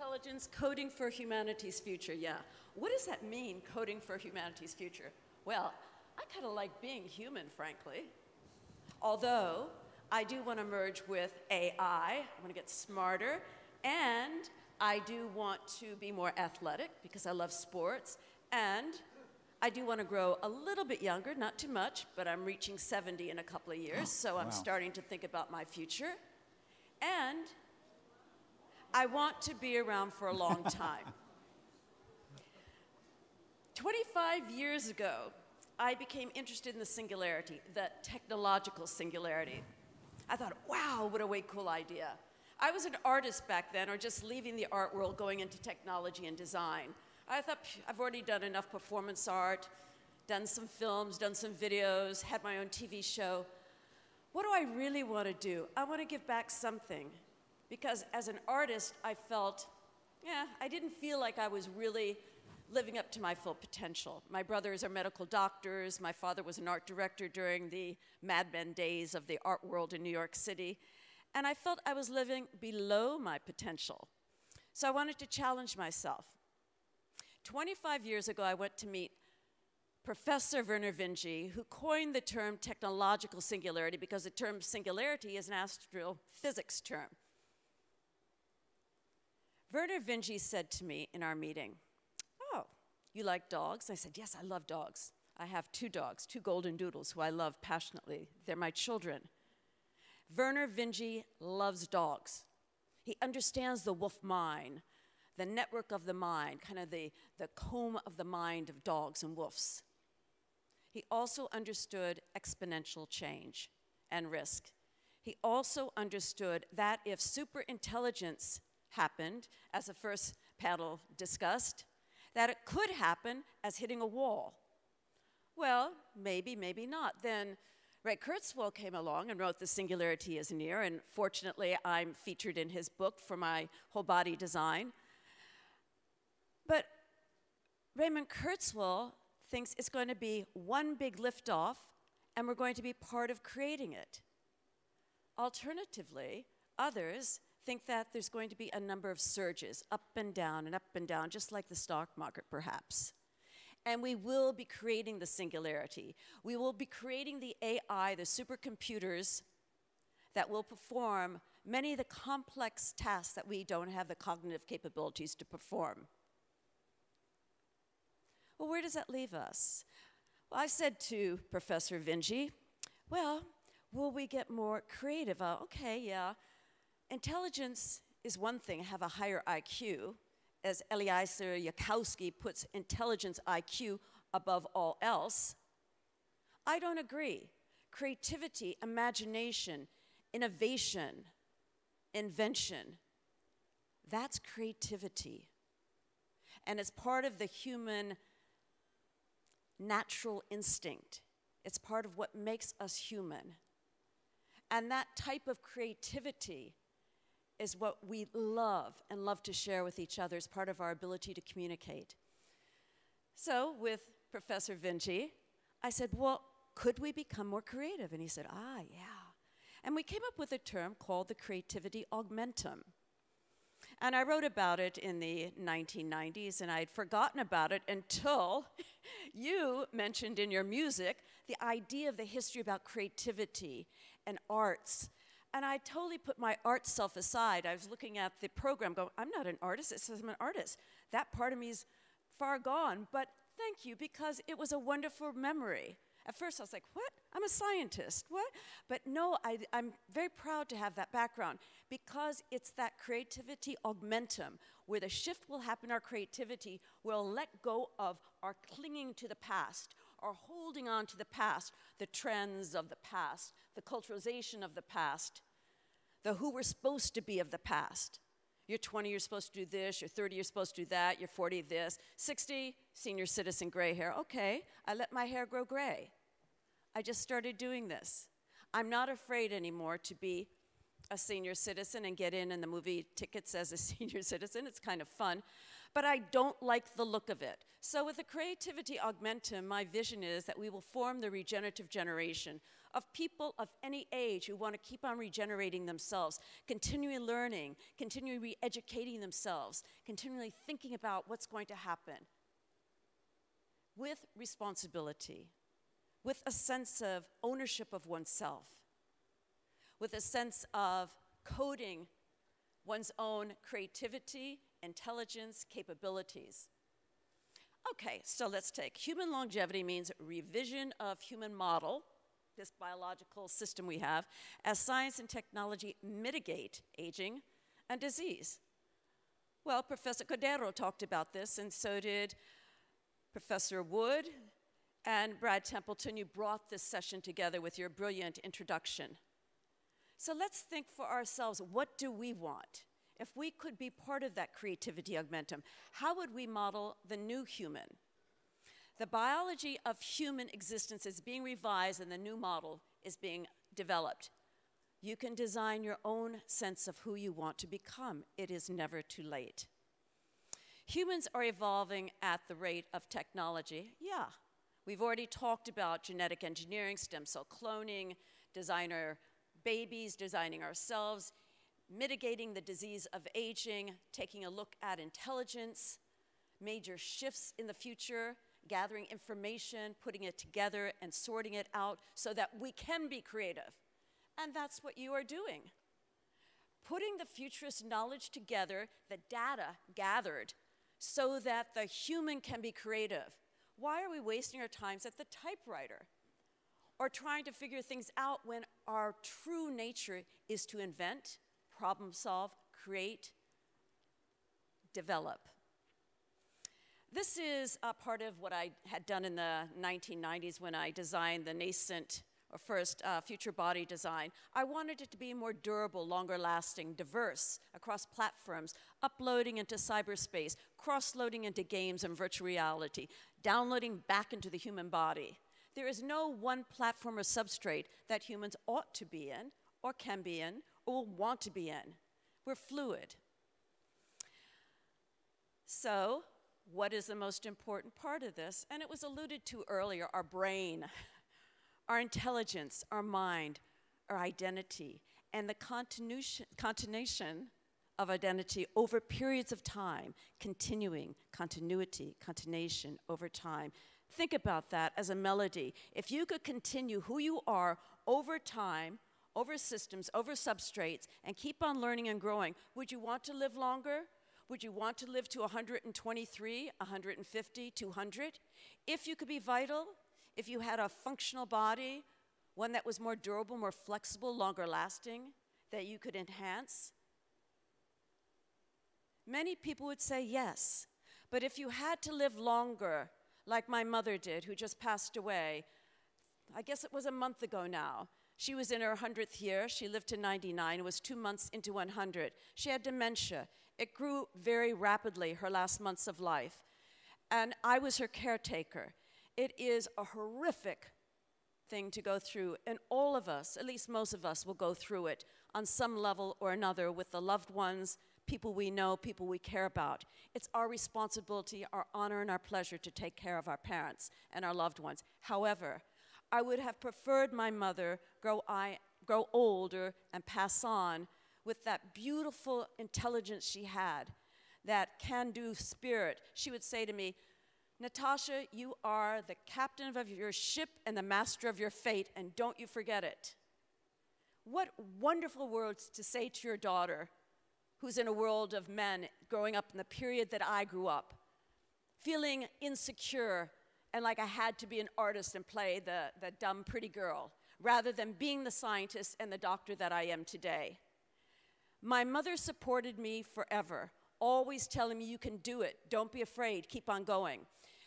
intelligence, coding for humanity's future, yeah. What does that mean, coding for humanity's future? Well, I kind of like being human, frankly. Although, I do want to merge with AI, I want to get smarter, and I do want to be more athletic because I love sports, and I do want to grow a little bit younger, not too much, but I'm reaching 70 in a couple of years, so I'm starting to think about my future. And I want to be around for a long time. 25 years ago, I became interested in the singularity, the technological singularity. I thought, wow, what a way cool idea. I was an artist back then, or just leaving the art world, going into technology and design. I thought, I've already done enough performance art, done some films, done some videos, had my own TV show. What do I really want to do? I want to give back something. Because as an artist, I felt, I didn't feel like I was really living up to my full potential. My brothers are medical doctors. My father was an art director during the Mad Men days of the art world in New York City. And I felt I was living below my potential. So I wanted to challenge myself. 25 years ago, I went to meet Professor Werner Vinge, who coined the term technological singularity because the term singularity is an astrophysics term. Werner Vinge said to me in our meeting, "Oh, you like dogs?" I said, "Yes, I love dogs. I have 2 dogs, 2 golden doodles who I love passionately. They're my children." Werner Vinge loves dogs. He understands the wolf mind, the network of the mind, kind of the comb of the mind of dogs and wolves. He also understood exponential change and risk. He also understood that if superintelligence happened, as the first panel discussed, that it could happen as hitting a wall. Well, maybe, maybe not. Then Ray Kurzweil came along and wrote The Singularity is Near, and fortunately I'm featured in his book for my whole body design. But Raymond Kurzweil thinks it's going to be one big liftoff, and we're going to be part of creating it. Alternatively, others think that there's going to be a number of surges, up and down, just like the stock market, perhaps. And we will be creating the singularity. We will be creating the AI, the supercomputers, that will perform many of the complex tasks that we don't have the cognitive capabilities to perform. Well, where does that leave us? Well, I said to Professor Vinge, well, will we get more creative? Okay, yeah. Intelligence is one thing, have a higher IQ. As Eliezer Yudkowsky puts intelligence IQ above all else. I don't agree. Creativity, imagination, innovation, invention, that's creativity. And it's part of the human natural instinct. It's part of what makes us human. And that type of creativity is what we love and love to share with each other as part of our ability to communicate. So with Professor Vinge, I said, well, could we become more creative? And he said, yeah. And we came up with a term called the creativity augmentum. And I wrote about it in the 1990s, and I'd forgotten about it until you mentioned in your music the idea of the history about creativity and arts. And I totally put my art self aside. I was looking at the program going, I'm not an artist, it says I'm an artist. That part of me is far gone, but thank you, because it was a wonderful memory. At first I was like, what? I'm a scientist, what? But no, I'm very proud to have that background, because it's that creativity augmentum, where the shift will happen in our creativity. We'll let go of our clinging to the past, our holding on to the past, the trends of the past, the culturalization of the past, the who we're supposed to be of the past. You're 20, you're supposed to do this. You're 30, you're supposed to do that. You're 40, this. 60, senior citizen, gray hair. Okay, I let my hair grow gray. I just started doing this. I'm not afraid anymore to be a senior citizen and get in the movie tickets as a senior citizen. It's kind of fun. but I don't like the look of it. So with the creativity augmentum, my vision is that we will form the regenerative generation of people of any age who want to keep on regenerating themselves, continually learning, continually re-educating themselves, continually thinking about what's going to happen with responsibility, with a sense of ownership of oneself, with a sense of coding one's own creativity, intelligence, capabilities. Okay, so let's take human longevity means revision of human model, this biological system we have, as science and technology mitigate aging and disease. Well, Professor Cordero talked about this, and so did Professor Wood and Brad Templeton. You brought this session together with your brilliant introduction. So let's think for ourselves, what do we want? If we could be part of that creativity augmentum, how would we model the new human? The biology of human existence is being revised and the new model is being developed. You can design your own sense of who you want to become. It is never too late. Humans are evolving at the rate of technology. Yeah, we've already talked about genetic engineering, stem cell cloning, designer babies, designing ourselves, mitigating the disease of aging, taking a look at intelligence, major shifts in the future, gathering information, putting it together and sorting it out so that we can be creative. And that's what you are doing. Putting the futurist knowledge together, the data gathered, so that the human can be creative. Why are we wasting our times at the typewriter? Or trying to figure things out when our true nature is to invent, problem solve, create, develop. This is a part of what I had done in the 1990s when I designed the nascent or first future body design. I wanted it to be more durable, longer lasting, diverse across platforms, uploading into cyberspace, cross-loading into games and virtual reality, downloading back into the human body. There is no one platform or substrate that humans ought to be in, or can be in, or will want to be in. We're fluid. So, what is the most important part of this? And it was alluded to earlier, our brain, our intelligence, our mind, our identity, and the continuation of identity over periods of time, continuing, continuity, continuation over time. Think about that as a melody. If you could continue who you are over time, over systems, over substrates, and keep on learning and growing, would you want to live longer? Would you want to live to 123, 150, 200? If you could be vital, if you had a functional body, one that was more durable, more flexible, longer lasting, that you could enhance? Many people would say yes. But if you had to live longer, like my mother did, who just passed away, I guess it was a month ago now. She was in her 100th year. She lived to 99. It was 2 months into 100. She had dementia. It grew very rapidly, her last months of life. And I was her caretaker. It is a horrific thing to go through, and all of us, at least most of us, will go through it on some level or another with the loved ones, people we know, people we care about. It's our responsibility, our honor, and our pleasure to take care of our parents and our loved ones. However, I would have preferred my mother grow older and pass on with that beautiful intelligence she had, that can-do spirit. She would say to me, Natasha, you are the captain of your ship and the master of your fate, and don't you forget it. What wonderful words to say to your daughter, who's in a world of men, growing up in the period that I grew up, feeling insecure and like I had to be an artist and play the dumb, pretty girl, rather than being the scientist and the doctor that I am today. My mother supported me forever, always telling me, you can do it, don't be afraid, keep on going.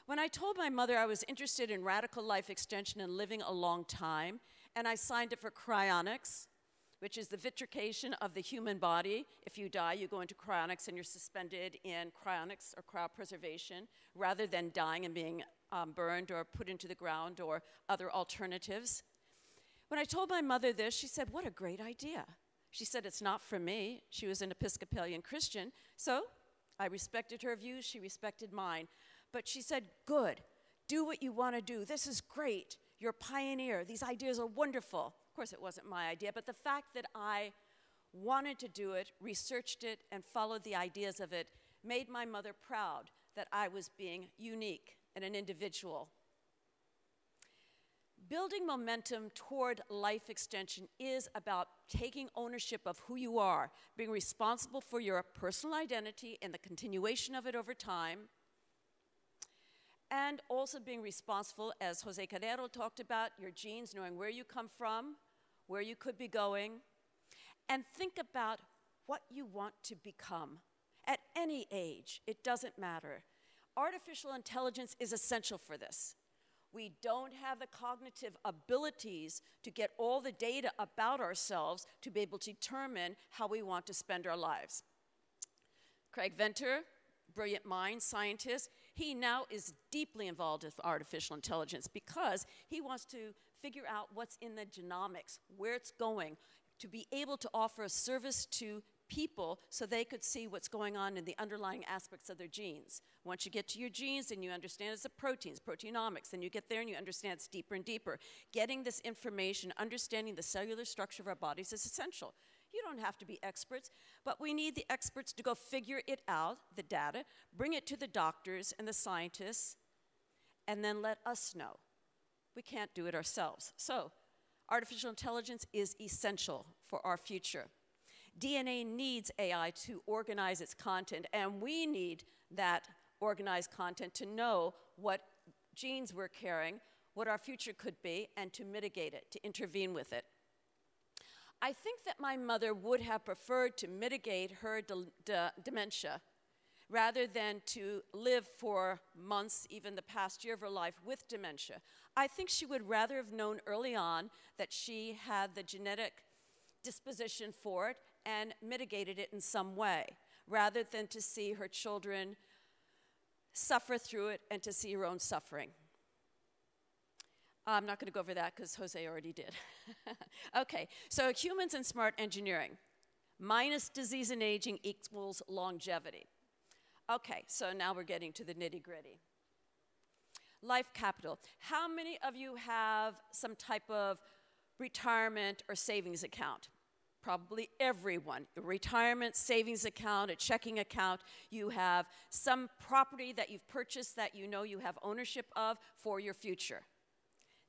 When I told my mother I was interested in radical life extension and living a long time, and I signed up for cryonics, which is the vitrification of the human body. If you die, you go into cryonics and you're suspended in cryonics or cryopreservation, rather than dying and being burned or put into the ground or other alternatives. When I told my mother this, she said, what a great idea. She said, it's not for me. She was an Episcopalian Christian, so I respected her views, she respected mine. But she said, good, do what you want to do. This is great. You're a pioneer. These ideas are wonderful. Of course, it wasn't my idea, but the fact that I wanted to do it, researched it, and followed the ideas of it made my mother proud that I was being unique and an individual. Building momentum toward life extension is about taking ownership of who you are, being responsible for your personal identity and the continuation of it over time, and also being responsible, as Jose Carrero talked about, your genes, knowing where you come from, where you could be going, and think about what you want to become. At any age, it doesn't matter. Artificial intelligence is essential for this. We don't have the cognitive abilities to get all the data about ourselves to be able to determine how we want to spend our lives. Craig Venter, brilliant mind, scientist, he now is deeply involved with artificial intelligence because he wants to figure out what's in the genomics, where it's going, to be able to offer a service to people so they could see what's going on in the underlying aspects of their genes. Once you get to your genes and you understand it's the proteins, proteinomics, then you get there and you understand it's deeper and deeper. Getting this information, understanding the cellular structure of our bodies is essential. You don't have to be experts, but we need the experts to go figure it out, the data, bring it to the doctors and the scientists, and then let us know. We can't do it ourselves. So, artificial intelligence is essential for our future. DNA needs AI to organize its content, and we need that organized content to know what genes we're carrying, what our future could be, and to mitigate it, to intervene with it. I think that my mother would have preferred to mitigate her dementia rather than to live for months, even the past year of her life, with dementia. I think she would rather have known early on that she had the genetic disposition for it and mitigated it in some way, rather than to see her children suffer through it and to see her own suffering. I'm not going to go over that because Jose already did. Okay, so humans and smart engineering. Minus disease and aging equals longevity. Okay, so now we're getting to the nitty-gritty. Life capital. How many of you have some type of retirement or savings account? Probably everyone. A retirement savings account, a checking account. You have some property that you've purchased that you know you have ownership of for your future.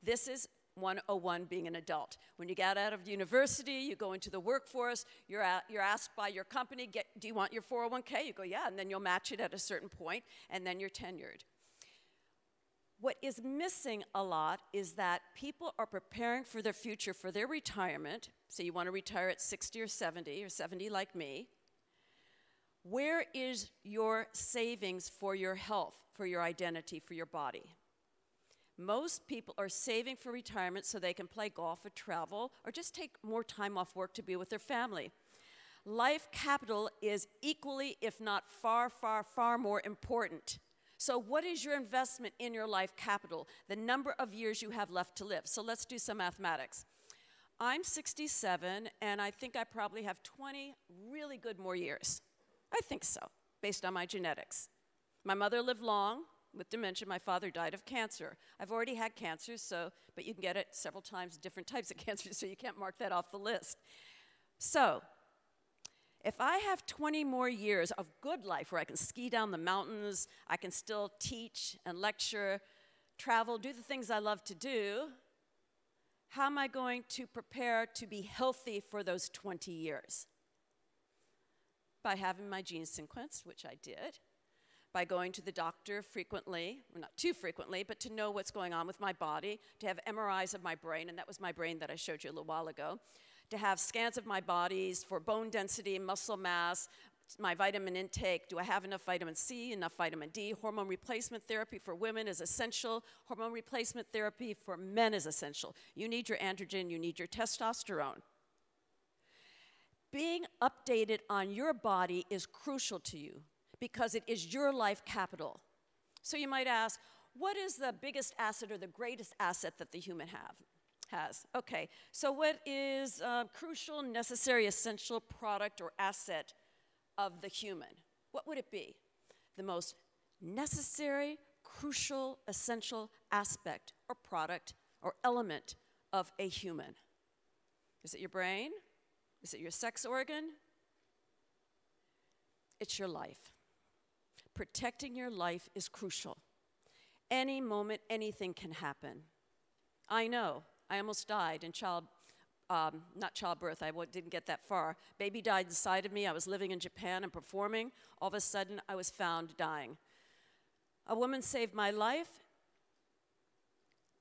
This is 101 being an adult. When you get out of university, you go into the workforce, you're asked by your company, do you want your 401k? You go, yeah, and then you'll match it at a certain point, and then you're tenured. What is missing a lot is that people are preparing for their future, for their retirement. So you want to retire at 60 or 70 like me. Where is your savings for your health, for your identity, for your body? Most people are saving for retirement so they can play golf or travel or just take more time off work to be with their family. Life capital is equally, if not far, far, far more important. So what is your investment in your life capital? The number of years you have left to live. So let's do some mathematics. I'm 67, and I think I probably have 20 really good more years. I think so, based on my genetics. My mother lived long with dementia. My father died of cancer. I've already had cancer, but you can get it several times, different types of cancer, so you can't mark that off the list. So, if I have 20 more years of good life where I can ski down the mountains, I can still teach and lecture, travel, do the things I love to do, how am I going to prepare to be healthy for those 20 years? By having my genes sequenced, which I did, by going to the doctor frequently, well, not too frequently, but to know what's going on with my body, to have MRIs of my brain, and that was my brain that I showed you a little while ago, to have scans of my bodies for bone density, muscle mass, my vitamin intake, do I have enough vitamin C, enough vitamin D? Hormone replacement therapy for women is essential. Hormone replacement therapy for men is essential. You need your androgen, you need your testosterone. Being updated on your body is crucial to you because it is your life capital. So you might ask, what is the biggest asset or the greatest asset that the human has? Okay, so what is a crucial, necessary, essential product or asset of the human? what would it be? The most necessary, crucial, essential aspect or product or element of a human. Is it your brain? Is it your sex organ? It's your life. Protecting your life is crucial. Any moment, anything can happen. I know, I almost died in not childbirth, didn't get that far. Baby died inside of me. I was living in Japan and performing. All of a sudden, I was found dying. A woman saved my life.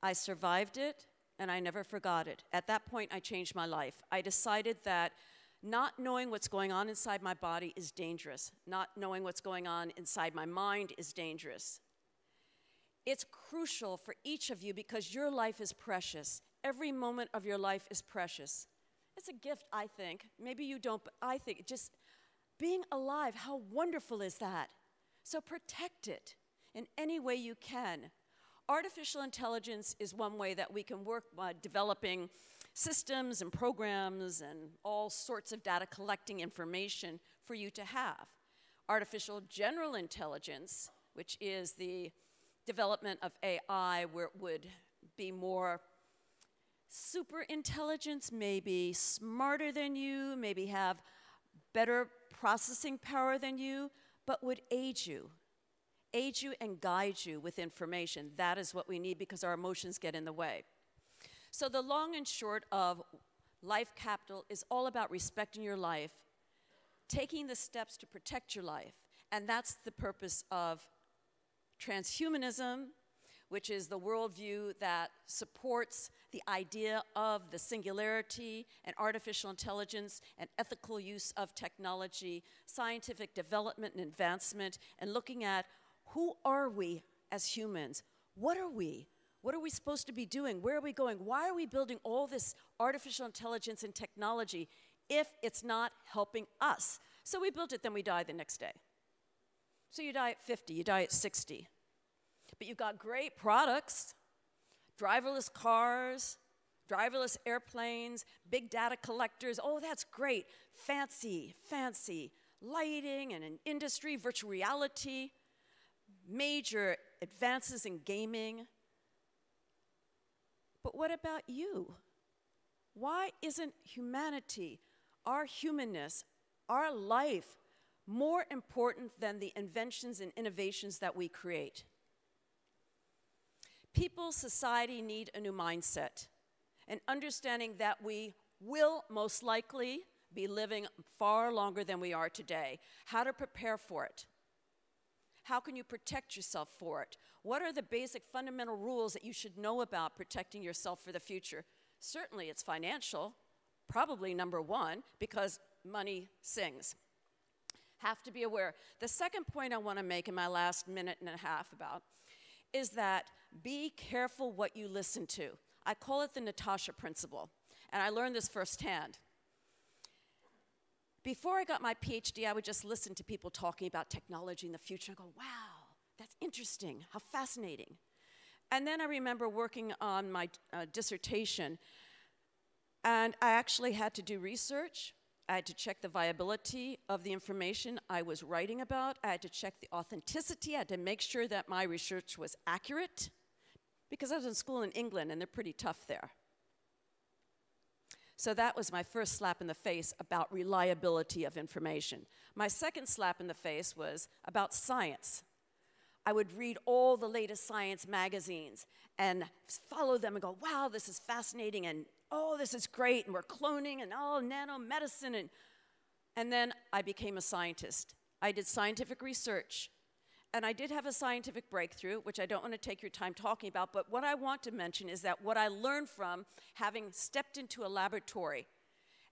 I survived it, and I never forgot it. At that point, I changed my life. I decided that not knowing what's going on inside my body is dangerous. Not knowing what's going on inside my mind is dangerous. It's crucial for each of you because your life is precious. Every moment of your life is precious. It's a gift, I think. Maybe you don't, but I think just being alive, how wonderful is that? So protect it in any way you can. Artificial intelligence is one way that we can work by developing systems and programs and all sorts of data collecting information for you to have. Artificial general intelligence, which is the development of AI where it would be more super intelligence, maybe smarter than you, maybe have better processing power than you, but would aid you and guide you with information. That is what we need because our emotions get in the way. So the long and short of Life Capital is all about respecting your life, taking the steps to protect your life, and that's the purpose of transhumanism, which is the worldview that supports the idea of the singularity and artificial intelligence and ethical use of technology, scientific development and advancement, and looking at who are we as humans? What are we? What are we supposed to be doing? Where are we going? Why are we building all this artificial intelligence and technology if it's not helping us? So we built it, then we die the next day. So you die at 50, you die at 60. But you've got great products, driverless cars, driverless airplanes, big data collectors. Oh, that's great. Fancy, fancy lighting and an industry, virtual reality, major advances in gaming. But what about you? Why isn't humanity, our humanness, our life, more important than the inventions and innovations that we create? People, society need a new mindset, an understanding that we will most likely be living far longer than we are today. How to prepare for it? How can you protect yourself for it? What are the basic fundamental rules that you should know about protecting yourself for the future? Certainly it's financial, probably number one, because money sings. Have to be aware. The second point I want to make in my last minute and a half about is that be careful what you listen to. I call it the Natasha principle, and I learned this firsthand. Before I got my PhD, I would just listen to people talking about technology in the future and go, wow, that's interesting, how fascinating. And then I remember working on my dissertation, and I actually had to do research. I had to check the viability of the information I was writing about. I had to check the authenticity. I had to make sure that my research was accurate, because I was in school in England, and they're pretty tough there. So that was my first slap in the face about reliability of information. My second slap in the face was about science. I would read all the latest science magazines and follow them and go, wow, this is fascinating, and oh, this is great, and we're cloning, and oh, nanomedicine. And then I became a scientist. I did scientific research. And I did have a scientific breakthrough, which I don't want to take your time talking about, but what I want to mention is that what I learned from having stepped into a laboratory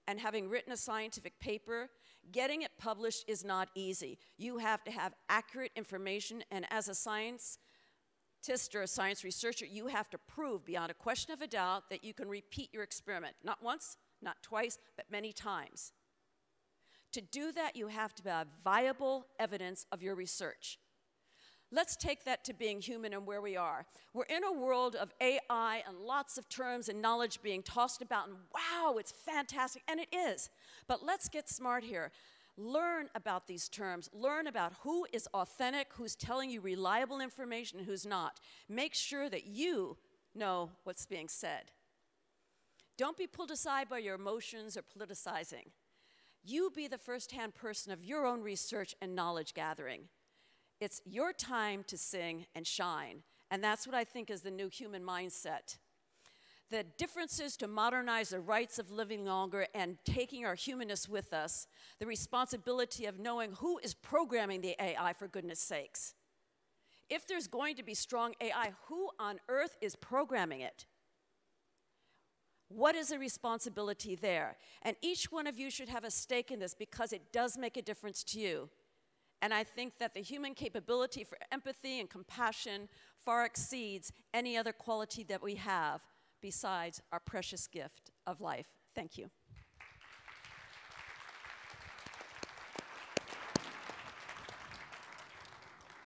and having written a scientific paper, getting it published is not easy. You have to have accurate information, and as a scientist or a science researcher, you have to prove beyond a question of a doubt that you can repeat your experiment, not once, not twice, but many times. To do that, you have to have viable evidence of your research. Let's take that to being human and where we are. We're in a world of AI and lots of terms and knowledge being tossed about, and wow, it's fantastic, and it is. But let's get smart here. Learn about these terms. Learn about who is authentic, who's telling you reliable information, and who's not. Make sure that you know what's being said. Don't be pulled aside by your emotions or politicizing. You be the first-hand person of your own research and knowledge gathering. It's your time to sing and shine, and that's what I think is the new human mindset. The differences to modernize the rights of living longer and taking our humanness with us, the responsibility of knowing who is programming the AI, for goodness sakes. If there's going to be strong AI, who on earth is programming it? What is the responsibility there? And each one of you should have a stake in this because it does make a difference to you. And I think that the human capability for empathy and compassion far exceeds any other quality that we have besides our precious gift of life. Thank you.